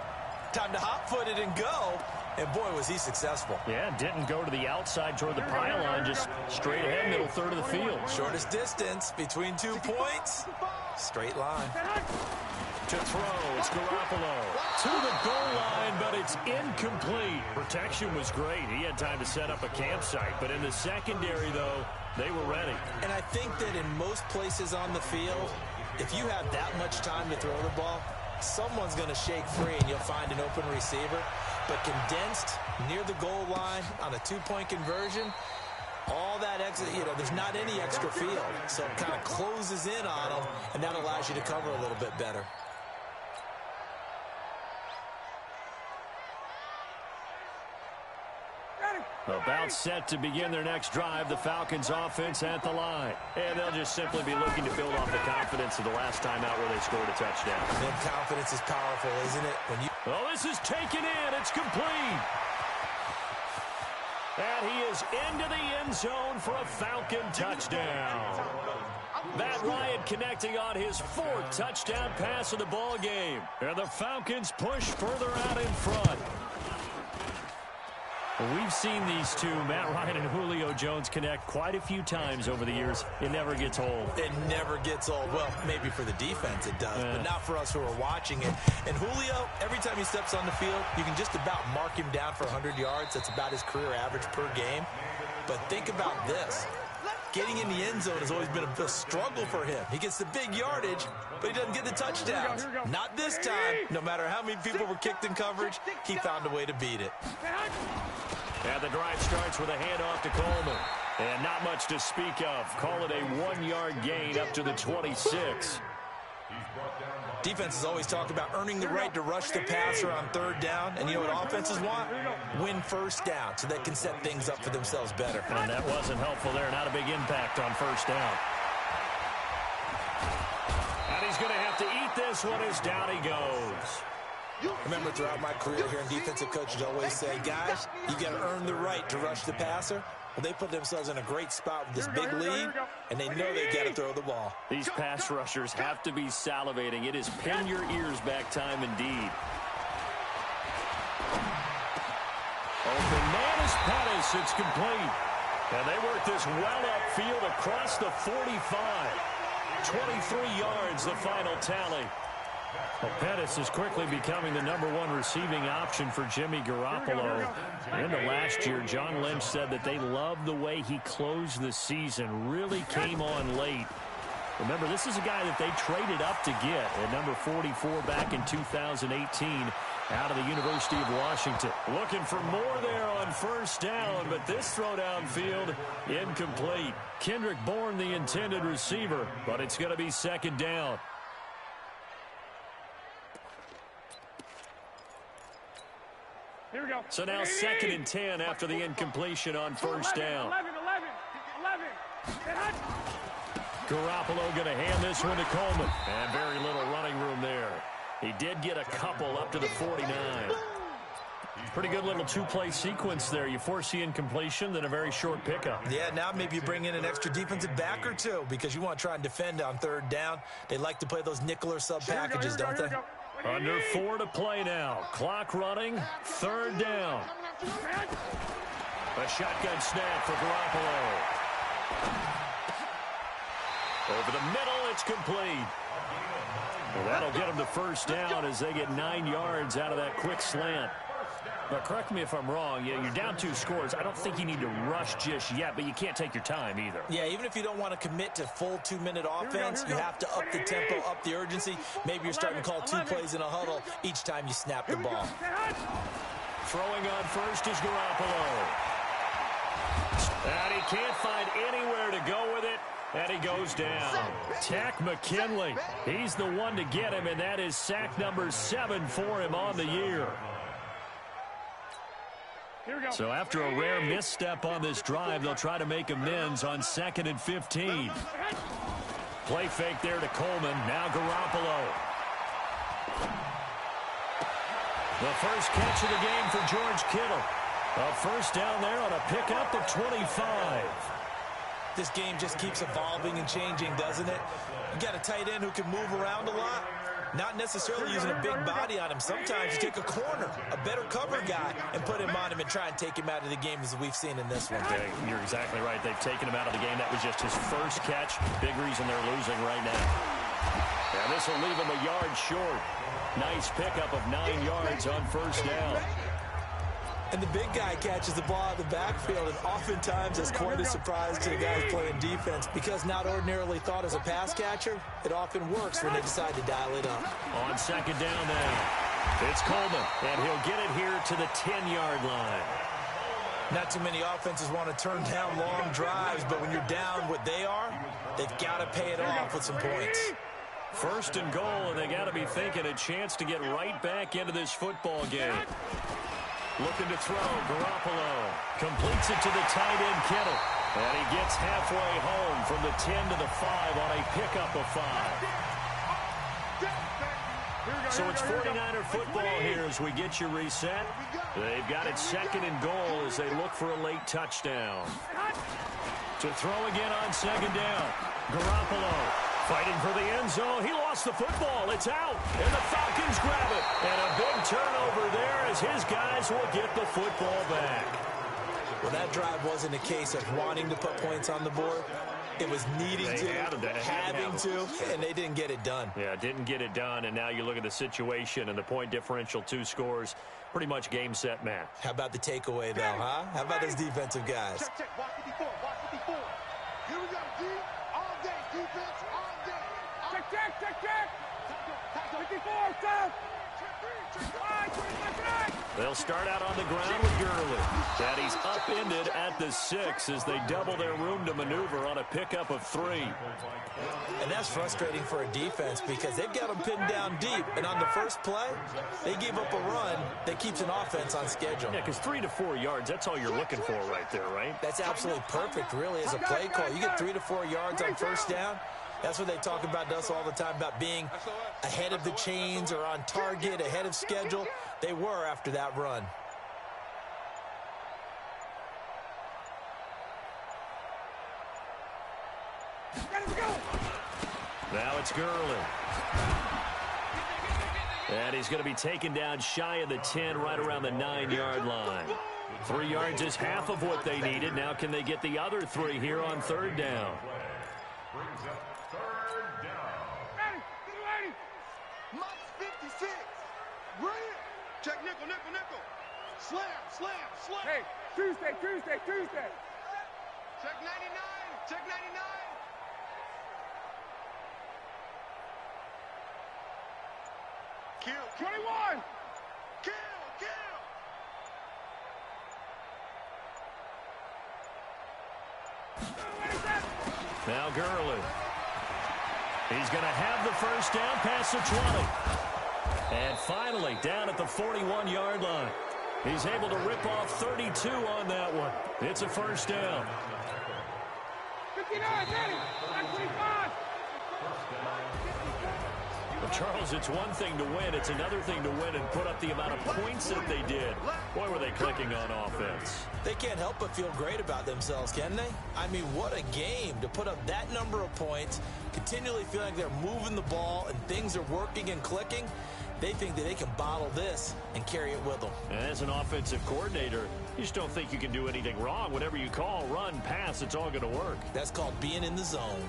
Time to hot-foot it and go. And, boy, was he successful. Yeah, didn't go to the outside toward the pylon, just straight ahead, middle third of the field. Shortest distance between 2 points. Straight line. To throw, it's Garoppolo. To the goal line, but it's incomplete. Protection was great. He had time to set up a campsite. But in the secondary, though, they were ready. And I think that in most places on the field, if you have that much time to throw the ball, someone's going to shake free and you'll find an open receiver. but condensed near the goal line on a two-point conversion. All that extra, there's not any extra field, so it kind of closes in on them, and that allows you to cover a little bit better. About set to begin their next drive, the Falcons offense at the line. And they'll just simply be looking to build off the confidence of the last time out where they scored a touchdown. And confidence is powerful, isn't it? Oh, this is taken in. It's complete. And he is into the end zone for a Falcon touchdown. Matt Ryan connecting on his fourth touchdown pass of the ball game. And the Falcons push further out in front. We've seen these two, Matt Ryan and Julio Jones, connect quite a few times over the years. It never gets old. It never gets old. Well, maybe for the defense it does, but not for us who are watching it. And Julio, every time he steps on the field, you can just about mark him down for 100 yards. That's about his career average per game. But think about this. Getting in the end zone has always been a struggle for him. He gets the big yardage, but he doesn't get the touchdowns. Not this time. No matter how many people were kicked in coverage, he found a way to beat it. And the drive starts with a handoff to Coleman. And not much to speak of. Call it a 1-yard gain up to the 26. Defenses always talk about earning the right to rush the passer on third down. And you know what offenses want? Win first down so they can set things up for themselves better. And that wasn't helpful there. Not a big impact on first down. And he's going to have to eat this one as down he goes. Remember, throughout my career here in defensive coaches always say, guys, you got to earn the right to rush the passer. Well, they put themselves in a great spot with this big lead, and they know they got to throw the ball. These pass rushers have to be salivating. It is pin your ears back time indeed. Open man is Pettis. It's complete. And they work this well upfield across the 45. 23 yards, the final tally. Well, Pettis is quickly becoming the #1 receiving option for Jimmy Garoppolo. Into last year, John Lynch said that they loved the way he closed the season, really came on late. Remember, this is a guy that they traded up to get at number 44 back in 2018 out of the University of Washington. Looking for more there on first down, but this throw downfield incomplete. Kendrick Bourne, the intended receiver, but it's going to be second down. Here we go. So now 2nd and 10 after the incompletion on first down. 11. Garoppolo going to hand this one to Coleman. And very little running room there. He did get a couple up to the 49. Pretty good little two-play sequence there. You force the incompletion, then a very short pickup. Yeah, now maybe you bring in an extra defensive back or two because you want to try and defend on third down. They like to play those nickel or sub packages, don't they? Under 4 to play now. Clock running. Third down. A shotgun snap for Garoppolo. Over the middle, it's complete. Well, that'll get them to first down as they get 9 yards out of that quick slant. But correct me if I'm wrong, you're down 2 scores. I don't think you need to rush just yet, but you can't take your time either. Yeah, even if you don't want to commit to full 2-minute offense, you have to up the tempo, up the urgency. Maybe you're starting to call 2 plays in a huddle each time you snap the ball. Throwing on first is Garoppolo. And he can't find anywhere to go with it. And he goes down. Tack McKinley. He's the one to get him, and that is sack number 7 for him on the year. So after a rare misstep on this drive, they'll try to make amends on 2nd and 15. Play fake there to Coleman. Now Garoppolo. The first catch of the game for George Kittle. A first down there on a pickup of 25. This game just keeps evolving and changing, doesn't it? You got a tight end who can move around a lot. Not necessarily using a big body on him. Sometimes you take a corner, a better cover guy, and put him on him and try and take him out of the game as we've seen in this one. Okay, you're exactly right. They've taken him out of the game. That was just his first catch. Big reason they're losing right now. And this will leave him a yard short. Nice pickup of 9 yards on first down. And the big guy catches the ball out of the backfield, and oftentimes it's quite a surprise to the guys playing defense because not ordinarily thought as a pass catcher, it often works when they decide to dial it up. On second down now. It's Coleman, and he'll get it here to the 10-yard line. Not too many offenses want to turn down long drives, but when you're down what they are, they've got to pay it off with some points. First and goal, and they got to be thinking a chance to get right back into this football game. Looking to throw, Garoppolo completes it to the tight end, Kittle. And he gets halfway home from the 10 to the 5 on a pickup of 5. So it's 49er football here as we get you reset. They've got it second and goal as they look for a late touchdown. To throw again on second down. Garoppolo fighting for the end zone. He lost the football. It's out. And the Falcons grab it. And a big turnover there as his guys will get the football back. Well, that drive wasn't a case of wanting to put points on the board. It was needing to, having to, and they didn't get it done. Yeah, didn't get it done, and now you look at the situation and the point differential, 2 scores, pretty much game, set, match. How about the takeaway, though, huh? How about those defensive guys? Check, check, watch 54, watch 54. Here we go, D, all day, defense, all day. Check, check, check, check. 54, stop. Check 3, They'll start out on the ground with Gurley. And he's upended at the 6 as they double their room to maneuver on a pickup of 3. And that's frustrating for a defense because they've got them pinned down deep. And on the first play, they gave up a run that keeps an offense on schedule. Yeah, because 3 to 4 yards, that's all you're looking for right there, right? That's absolutely perfect, really, as a play call. You get 3 to 4 yards on first down. That's what they talk about to us all the time, about being ahead of the chains or on target, ahead of schedule. They were after that run. Now it's Gurley. And he's going to be taken down shy of the 10, right around the 9-yard line. 3 yards is half of what they needed. Now can they get the other 3 here on third down? Brings up third down. Ready, Mike's 56. Bring it. Check nickel, nickel, nickel. Slam, slam, slam. Hey, Tuesday. Check 99, check 99. Kill. 21. Kill. Now Gurley. He's going to have the first down past the 20. And finally down at the 41-yard line. He's able to rip off 32 on that one. It's a first down. 59, 25. Well, Charles, it's one thing to win. It's another thing to win and put up the amount of points that they did. Boy, were they clicking on offense. They can't help but feel great about themselves, can they? I mean, what a game to put up that number of points, continually feel like they're moving the ball and things are working and clicking. They think that they can bottle this and carry it with them. And as an offensive coordinator, you just don't think you can do anything wrong. Whatever you call, run, pass, it's all going to work. That's called being in the zone.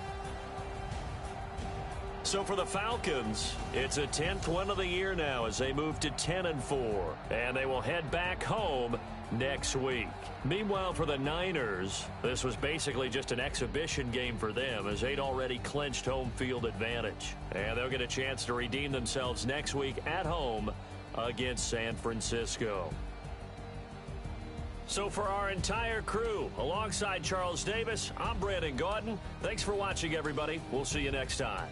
So for the Falcons, it's a 10th win of the year now as they move to 10-4. And they will head back home next week. Meanwhile, for the Niners, this was basically just an exhibition game for them as they'd already clinched home field advantage. And they'll get a chance to redeem themselves next week at home against San Francisco. So for our entire crew, alongside Charles Davis, I'm Brandon Gaudin. Thanks for watching, everybody. We'll see you next time.